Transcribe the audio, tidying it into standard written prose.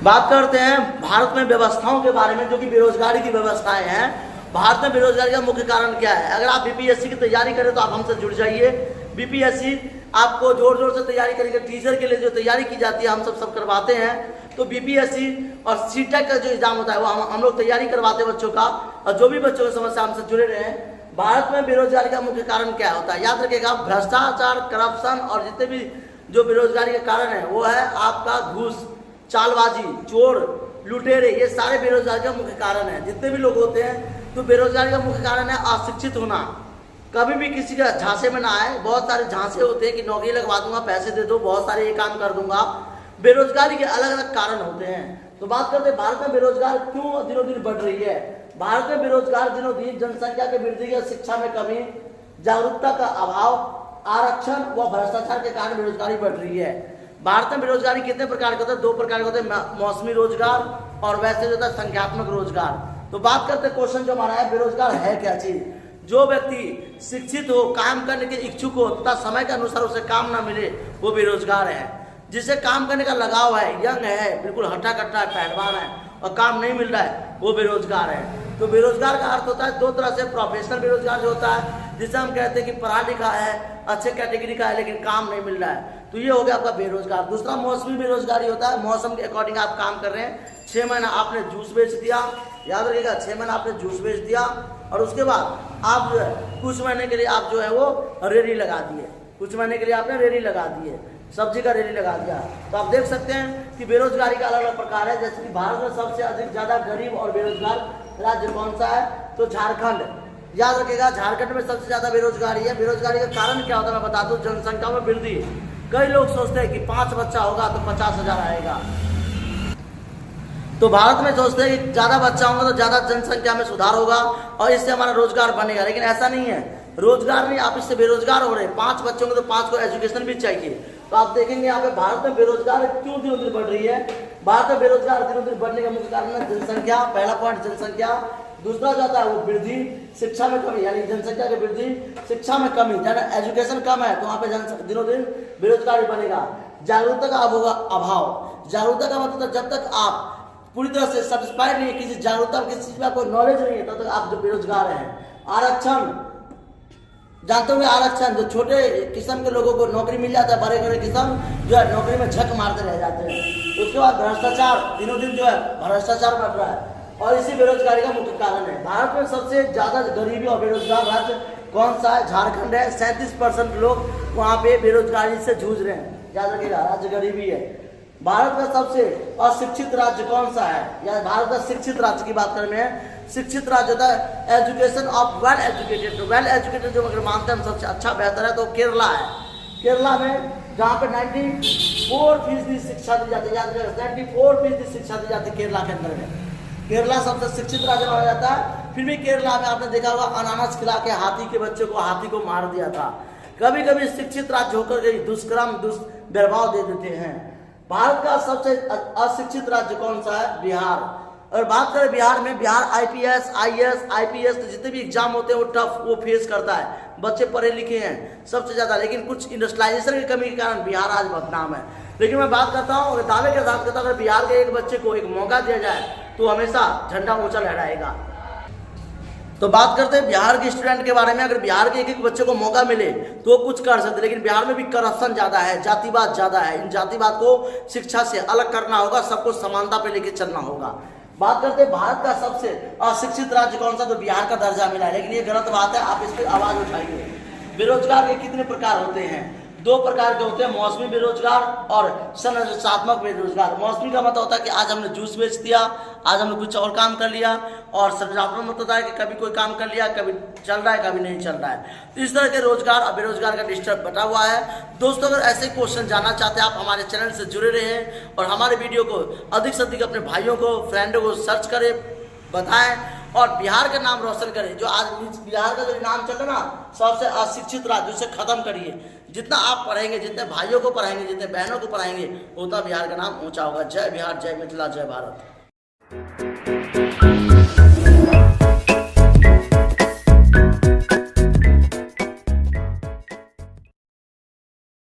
बात करते हैं भारत में व्यवस्थाओं के बारे में, जो कि बेरोजगारी की व्यवस्थाएं हैं। भारत में बेरोजगारी का मुख्य कारण क्या है? अगर आप बीपीएससी की तैयारी करें तो आप हमसे जुड़ जाइए। बीपीएससी आपको जोर जोर से तैयारी करेंगे। टीचर के लिए जो तैयारी की जाती है हम सब करवाते हैं। तो बीपीएससी और सीटेट का जो एग्जाम होता है वो हम लोग तैयारी करवाते हैं बच्चों का। और जो भी बच्चों की समस्या हमसे जुड़े रहे हैं। भारत में बेरोजगारी का मुख्य कारण क्या होता है? याद रखिएगा, भ्रष्टाचार, करप्शन और जितने भी जो बेरोजगारी का कारण है वो है आपका घूस, चालबाजी, चोर, लुटेरे, ये सारे बेरोजगारी का मुख्य कारण है। जितने भी लोग होते हैं तो बेरोजगारी का मुख्य कारण है अशिक्षित होना। कभी भी किसी के झांसे में ना आए। बहुत सारे झांसे होते हैं कि नौकरी लगवा दूंगा, पैसे दे दो, बहुत सारे ये काम कर दूंगा। बेरोजगारी के अलग अलग कारण होते हैं। तो बात करते हैं भारत में बेरोजगार क्यों दिनों दिन बढ़ रही है। भारत में बेरोजगार दिनों दिन जनसंख्या के वृद्धि या शिक्षा में कमी, जागरूकता का अभाव, आरक्षण व भ्रष्टाचार के कारण बेरोजगारी बढ़ रही है। भारत में बेरोजगारी कितने प्रकार के होते हैं? 2 प्रकार के होते हैं, मौसमी रोजगार और वैसे जो होता है संख्यात्मक रोजगार। तो बात करते हैं क्वेश्चन जो हमारा है, बेरोजगार है क्या चीज? जो व्यक्ति शिक्षित हो, काम करने के इच्छुक हो तथा समय के अनुसार उसे काम ना मिले वो बेरोजगार है। जिसे काम करने का लगाव है, यंग है, बिल्कुल हट्टा कट्टा है, पहलवान है और काम नहीं मिल रहा है, वो बेरोजगार है। तो बेरोजगार का अर्थ होता है 2 तरह से। प्रोफेशनल बेरोजगार जो होता है, जिसे हम कहते हैं कि पढ़ा लिखा है, अच्छे कैटेगरी का है लेकिन काम नहीं मिल रहा है, तो ये हो गया आपका बेरोजगार। दूसरा मौसमी बेरोजगारी होता है। मौसम के अकॉर्डिंग आप काम कर रहे हैं। 6 महीना आपने जूस बेच दिया, याद रखिएगा 6 महीना आपने जूस बेच दिया और उसके बाद आप जो है कुछ महीने के लिए आप जो है वो रेडी लगा दिए। कुछ महीने के लिए आपने रेडी लगा दिए, सब्जी का रेडी लगा दिया। तो आप देख सकते हैं कि बेरोजगारी का अलग अलग प्रकार है। जैसे कि भारत में सबसे अधिक ज्यादा गरीब और बेरोजगार राज्य कौन सा है? तो झारखंड। याद रखिएगा, झारखंड में सबसे ज्यादा बेरोजगारी है। बेरोजगारी का कारण क्या होता है मैं बता दूं, जनसंख्या में वृद्धि। कई लोग सोचते हैं कि 5 बच्चा होगा तो 50,000 आएगा। तो भारत में सोचते हैं कि ज्यादा बच्चा होगा तो ज्यादा जनसंख्या में सुधार होगा और इससे हमारा रोजगार बनेगा, लेकिन ऐसा नहीं है। रोजगार नहीं, आप इससे बेरोजगार हो रहे हैं। 5 बच्चों को तो 5 को एजुकेशन भी चाहिए। तो आप देखेंगे यहाँ पे भारत में बेरोजगार क्यों दिनों दिन बढ़ रही है। भारत में बेरोजगार दिनों दिन बढ़ने का मुख्य कारण है जनसंख्या। पहला पॉइंट जनसंख्या। दूसरा जो आता है वो वृद्धि, शिक्षा में कमी, यानी जनसंख्या की वृद्धि, शिक्षा में कमी, एजुकेशन कम है तो वहाँ पे दिनों दिन बेरोजगारी बनेगा। जागरूकता का अभाव। जागरूकता का मतलब जब तक आप पूरी तरह से सेटिस्फाइड नहीं है किसी जागरूकता, किसी चीज में कोई नॉलेज नहीं है, तब तक आप जो बेरोजगार हैं। आरक्षण, जानते होंगे आरक्षण, जो छोटे किस्म के लोगों को नौकरी मिल जाता है, बड़े बड़े किस्म जो है नौकरी में झक मारते रह जाते हैं। उसके बाद भ्रष्टाचार, दिनों दिन जो है भ्रष्टाचार बढ़ रहा है और इसी बेरोजगारी का मुख्य कारण है। भारत में सबसे ज्यादा गरीबी और बेरोजगार राज्य कौन सा है? झारखंड है। 37% लोग वहाँ पे बेरोजगारी से जूझ रहे हैं। याद रखिएगा, राज्य गरीबी है। भारत का सबसे अशिक्षित राज्य कौन सा है? या भारत का शिक्षित राज्य की बात करें में, शिक्षित राज्य होता है एजुकेशन ऑफ वेल एजुकेटेड। तो वेल एजुकेटेड जो अगर मानते हैं हम सबसे अच्छा बेहतर है तो केरला है। केरला में जहाँ पे 94% शिक्षा दी जाती है, याद रखिएगा 94% शिक्षा दी जाती है केरला के अंदर में। केरला सबसे शिक्षित राज्य माना जाता है। फिर भी केरला में आपने देखा होगा अनानास खिला के हाथी के बच्चे को हाथी को मार दिया था। कभी कभी शिक्षित राज्य होकर के दुष्कर्म दुष्प्रभाव दे देते हैं। भारत का सबसे अशिक्षित राज्य कौन सा है? बिहार। और बात करें बिहार में, बिहार IPS, IAS, IPS जितने भी एग्जाम होते हैं वो टफ वो फेस करता है। बच्चे पढ़े लिखे हैं सबसे ज्यादा, लेकिन कुछ इंडस्ट्रियलाइजेशन की कमी के कारण बिहार आज बदनाम है। लेकिन मैं बात करता हूँ अगर दावे के साथ करता हूँ, अगर बिहार के एक बच्चे को एक मौका दिया जाए तो हमेशा झंडा ऊंचा लहराएगा। तो बात करते हैं बिहार के स्टूडेंट के बारे में। अगर बिहार के एक बच्चे को मौका मिले तो कुछ कर सकते, लेकिन बिहार में भी करप्शन ज्यादा है, जातिवाद ज्यादा है। इन जातिवाद को शिक्षा से अलग करना होगा, सबको समानता पे लेके चलना होगा। बात करते हैं भारत का सबसे अशिक्षित राज्य कौन सा? तो बिहार का दर्जा मिला है, लेकिन ये गलत बात है। आप इस पर आवाज उठाइए। बेरोजगार के कितने प्रकार होते हैं? 2 प्रकार के होते हैं, मौसमी बेरोजगार और संरचनात्मक बेरोजगार। मौसमी का मतलब होता है कि आज हमने जूस बेच दिया, आज हमने कुछ और काम कर लिया, और संरचनात्मक मतलब होता है कि कभी कोई काम कर लिया, कभी चल रहा है कभी नहीं चल रहा है। तो इस तरह के रोजगार और बेरोजगार का डिस्टर्ब बटा हुआ है। दोस्तों अगर ऐसे क्वेश्चन जानना चाहते हैं आप हमारे चैनल से जुड़े रहें और हमारे वीडियो को अधिक से अधिक अपने भाइयों को, फ्रेंडों को सर्च करें, बताएं और बिहार का नाम रोशन करें। जो आज बिहार का जो नाम चल रहा है ना सबसे अशिक्षित राज्य, उसे खत्म करिए। जितना आप पढ़ेंगे, जितने भाइयों को पढ़ाएंगे, जितने बहनों को पढ़ाएंगे, उतना बिहार का नाम ऊंचा होगा। जय बिहार, जय मिथिला, जय भारत।